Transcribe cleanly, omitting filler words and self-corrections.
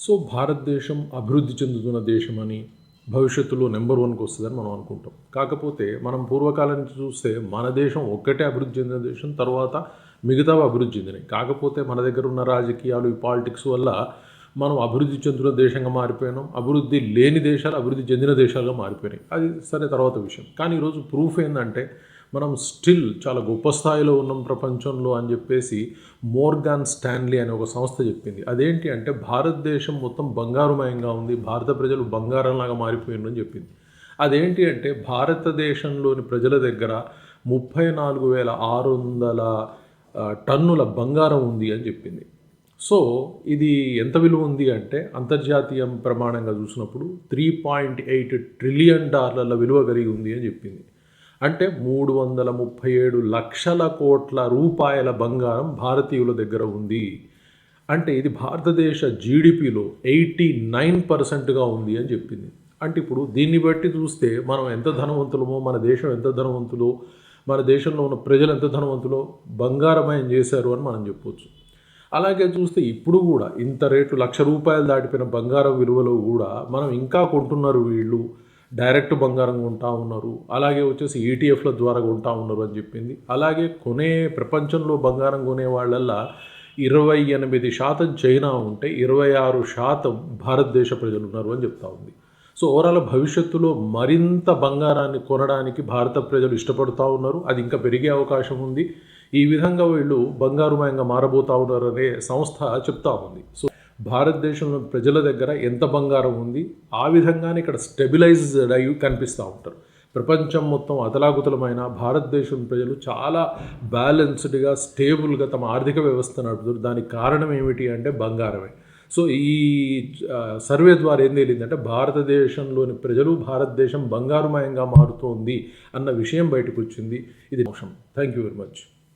So భారతదేశం అభివృద్ధి చెందుతున్న దేశమని, భవిష్యత్తులో నెంబర్ వన్కి వస్తుందని మనం అనుకుంటాం. కాకపోతే మనం పూర్వకాలం నుంచి చూస్తే మన దేశం ఒక్కటే అభివృద్ధి చెందిన దేశం, తర్వాత మిగతావి అభివృద్ధి చెందినాయి. కాకపోతే మన దగ్గర ఉన్న రాజకీయాలు, ఈ పాలిటిక్స్ వల్ల మనం అభివృద్ధి చెందుతున్న దేశంగా మారిపోయినాం. అభివృద్ధి లేని దేశాలు అభివృద్ధి చెందిన దేశాలుగా మారిపోయినాయి. అది సరే, తర్వాత విషయం. కానీ ఈరోజు ప్రూఫ్ ఏంటంటే మనం స్టిల్ చాలా గొప్ప స్థాయిలో ఉన్నాం ప్రపంచంలో అని చెప్పేసి మోర్గాన్ స్టాన్లీ అనే ఒక సంస్థ చెప్పింది. అదేంటి అంటే భారతదేశం మొత్తం బంగారుమయంగా ఉంది, భారత ప్రజలు బంగారంలాగా మారిపోయిందని చెప్పింది. అదేంటి అంటే భారతదేశంలోని ప్రజల దగ్గర 34,600 టన్నుల బంగారం ఉంది అని చెప్పింది. సో ఇది ఎంత విలువ ఉంది అంటే అంతర్జాతీయ ప్రమాణంగా చూసినప్పుడు $3.8 ట్రిలియన్ విలువ కలిగి ఉంది అని చెప్పింది. అంటే 337 లక్షల కోట్ల రూపాయల బంగారం భారతీయుల దగ్గర ఉంది. అంటే ఇది భారతదేశ జీడిపిలో 89%గా ఉంది అని చెప్పింది. అంటే ఇప్పుడు దీన్ని బట్టి చూస్తే మనం ఎంత ధనవంతులమో, మన దేశం ఎంత ధనవంతులో, మన దేశంలో ఉన్న ప్రజలు ఎంత ధనవంతులో బంగారమయం చేశారు అని మనం చెప్పవచ్చు. అలాగే చూస్తే ఇప్పుడు కూడా ఇంత రేటు ₹1,00,000 దాటిపోయిన బంగారం విలువలో కూడా మనం ఇంకా కొంటున్నారు. వీళ్ళు డైరెక్ట్ బంగారం కొంటా ఉన్నారు, అలాగే వచ్చేసి ఈటీఎఫ్ల ద్వారా కొంటా ఉన్నారు అని చెప్పింది. అలాగే ప్రపంచంలో బంగారం కొనే వాళ్ళల్లో 28% చైనా ఉంటే 26% భారతదేశ ప్రజలు ఉన్నారు అని చెప్తా ఉంది. సో ఓవరాల్ భవిష్యత్తులో మరింత బంగారాన్ని కొనడానికి భారత ప్రజలు ఇష్టపడుతూ ఉన్నారు. అది ఇంకా పెరిగే అవకాశం ఉంది. ఈ విధంగా వీళ్ళు బంగారుమయంగా మారబోతూ ఉన్నారనే సంస్థ చెప్తా ఉంది. సో భారతదేశంలో ప్రజల దగ్గర ఎంత బంగారం ఉంది, ఆ విధంగానే ఇక్కడ స్టెబిలైజ్డ్ అయ్యి కనిపిస్తూ ఉంటారు. ప్రపంచం మొత్తం అతలాకుతలమైన భారతదేశం ప్రజలు చాలా బ్యాలెన్స్డ్గా, స్టేబుల్గా తమ ఆర్థిక వ్యవస్థ నడుపుతారు. దానికి కారణం ఏమిటి అంటే బంగారమే. సో ఈ సర్వే ద్వారా ఏం తేలిందంటే భారతదేశంలోని ప్రజలు, భారతదేశం బంగారుమయంగా మారుతోంది అన్న విషయం బయటకు వచ్చింది. ఇది మోసం. Thank you very much.